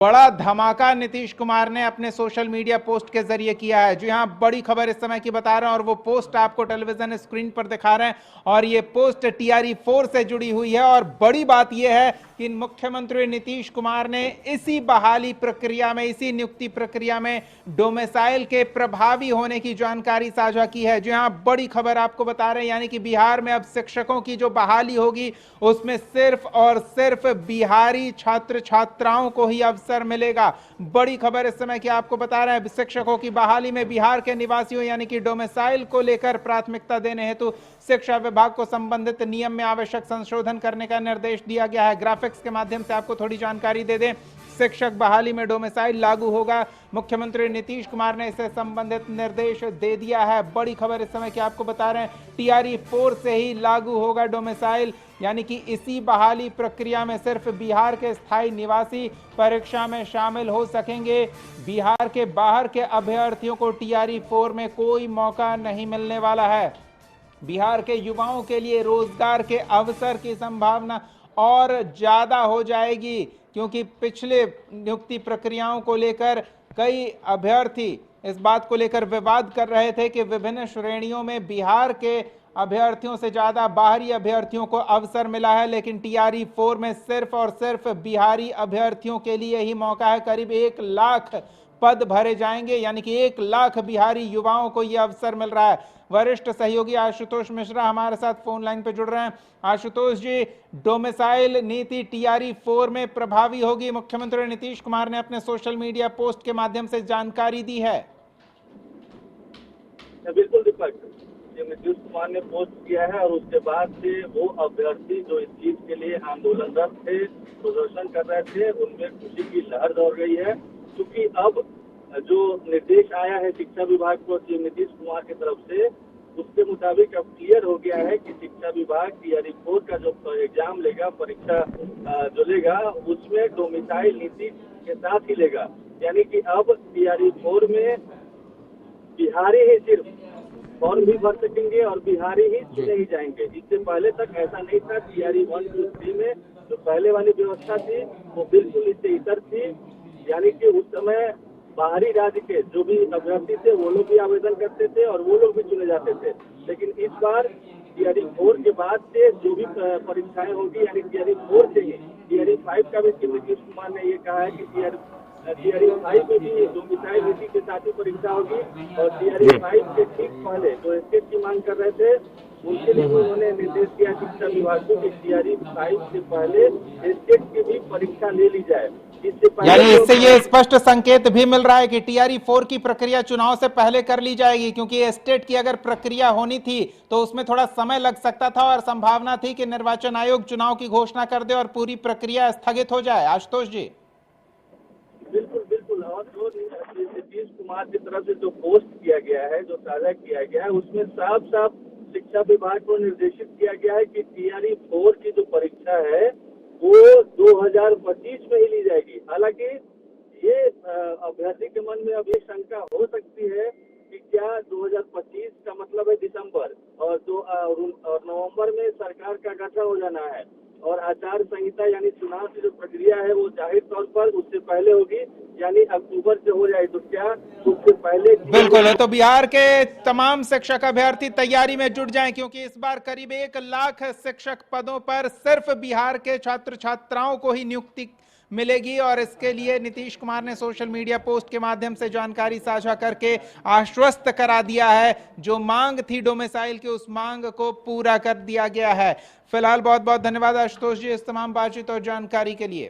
बड़ा धमाका नीतीश कुमार ने अपने सोशल मीडिया पोस्ट के जरिए किया है। जी हां, बड़ी खबर इस समय की बता रहे हैं और वो पोस्ट आपको टेलीविजन स्क्रीन पर दिखा रहे हैं और ये पोस्ट टीआरई 4 से जुड़ी हुई है। और बड़ी बात यह है कि मुख्यमंत्री नीतीश कुमार ने इसी बहाली प्रक्रिया में, इसी नियुक्ति प्रक्रिया में डोमिसाइल के प्रभावी होने की जानकारी साझा की है। जी हां, बड़ी खबर आपको बता रहे हैं, यानी कि बिहार में अब शिक्षकों की जो बहाली होगी उसमें सिर्फ और सिर्फ बिहारी छात्र छात्राओं को ही अवसर मिलेगा। बड़ी खबर इस समय की आपको बता रहे हैं, शिक्षकों की बहाली में बिहार के निवासियों यानी कि डोमिसाइल को लेकर प्राथमिकता देने हेतु शिक्षा विभाग को संबंधित नियम में आवश्यक संशोधन करने का निर्देश दिया गया है। ग्राफिक्स के माध्यम से आपको थोड़ी जानकारी दे दें, शिक्षक बहाली में डोमिसाइल लागू होगा। मुख्यमंत्री नीतीश कुमार ने इससे संबंधित निर्देश दे दिया है। बड़ी खबर इस समय की आपको बता रहे हैं, टीआरई 4 से ही लागू होगा डोमिसाइल, यानी कि इसी बहाली प्रक्रिया में सिर्फ बिहार के स्थायी निवासी परीक्षा में शामिल हो सकेंगे। बिहार के बाहर के अभ्यर्थियों को टीआरई 4 में कोई मौका नहीं मिलने वाला है। बिहार के युवाओं के लिए रोजगार के अवसर की संभावना और ज्यादा हो जाएगी, क्योंकि पिछले नियुक्ति प्रक्रियाओं को लेकर कई अभ्यर्थी इस बात को लेकर विवाद कर रहे थे कि विभिन्न श्रेणियों में बिहार के अभ्यर्थियों से ज्यादा बाहरी अभ्यर्थियों को अवसर मिला है, लेकिन टीआरई 4 में सिर्फ और सिर्फ बिहारी अभ्यर्थियों के लिए ही मौका है। करीब 1 लाख पद भरे जाएंगे, यानी कि 1 लाख बिहारी युवाओं को यह अवसर मिल रहा है। वरिष्ठ सहयोगी आशुतोष मिश्रा हमारे साथ फोन लाइन पर जुड़ रहे हैं। आशुतोष जी, डोमिसाइल नीति टीआरई 4 में प्रभावी होगी, मुख्यमंत्री नीतीश कुमार ने अपने सोशल मीडिया पोस्ट के माध्यम से जानकारी दी है। बिल्कुल दीपक, नीतीश कुमार ने पोस्ट किया है और उसके बाद से वो अभ्यर्थी जो इस चीज के लिए आंदोलनरत थे, प्रदर्शन कर रहे थे, उनमें खुशी की लहर दौड़ गई है, क्योंकि अब जो निर्देश आया है शिक्षा विभाग को नीतीश कुमार की तरफ से, उसके मुताबिक अब क्लियर हो गया है कि शिक्षा विभाग टीआरई 4 का जो एग्जाम लेगा, परीक्षा जो लेगा, उसमें डोमिसाइल नीति के साथ ही लेगा। यानी कि अब टीआरई 4 में बिहारी ही सिर्फ फॉर्म भी भर सकेंगे और बिहारी ही चुने ही जाएंगे। इससे पहले तक ऐसा नहीं था। टीआरई 1, 2, 3 में जो पहले वाली व्यवस्था थी वो बिल्कुल इससे इतर थी, यानी कि उस समय बाहरी राज्य के जो भी अभ्यर्थी थे वो लोग भी आवेदन करते थे और वो लोग भी चुने जाते थे। लेकिन इस बार टीआरई 4 के बाद से जो भी परीक्षाएं होगी, यानी टीआरई 4 से ही टीआरई 5 का भी नीतीश कुमार ने ये कहा है कि टीआरई 5 में भी डोमिसाइल नीति के साथ ही परीक्षा होगी। और टीआरई 5 के ठीक पहले जो स्टेट की मांग कर रहे थे, उनके लिए उन्होंने निर्देश दिया शिक्षा विभाग को कि टीआरई 5 से पहले स्टेट की भी परीक्षा ले ली जाए। यानी इससे ये स्पष्ट संकेत भी मिल रहा है कि टीआरई 4 की प्रक्रिया चुनाव से पहले कर ली जाएगी, क्योंकि स्टेट की अगर प्रक्रिया होनी थी तो उसमें थोड़ा समय लग सकता था और संभावना थी कि निर्वाचन आयोग चुनाव की घोषणा कर दे और पूरी प्रक्रिया स्थगित हो जाए। आशुतोष जी, बिल्कुल बिल्कुल। और जो नीतीश कुमार की तरफ से जो पोस्ट किया गया है, जो साझा किया गया है, उसमें साफ साफ शिक्षा विभाग को निर्देशित किया गया है कि टीआरई 4 की जो परीक्षा है वो 2025 में ही ली जाएगी। हालांकि ये अभ्यर्थी के मन में अब ये शंका हो सकती है कि क्या 2025 का मतलब है दिसंबर, और नवंबर में सरकार का गठन हो जाना है और आचार संहिता यानी चुनाव की जो प्रक्रिया है वो जाहिर तौर पर उससे पहले होगी, यानी अक्टूबर से हो जाए। तो क्या उससे पहले बिल्कुल है, तो बिहार के तमाम शिक्षक अभ्यर्थी तैयारी में जुट जाएं, क्योंकि इस बार करीब 1 लाख शिक्षक पदों पर सिर्फ बिहार के छात्र छात्राओं को ही नियुक्ति मिलेगी। और इसके लिए नीतीश कुमार ने सोशल मीडिया पोस्ट के माध्यम से जानकारी साझा करके आश्वस्त करा दिया है, जो मांग थी डोमिसाइल की उस मांग को पूरा कर दिया गया है। फिलहाल बहुत बहुत धन्यवाद आशुतोष जी इस तमाम बातचीत और जानकारी के लिए।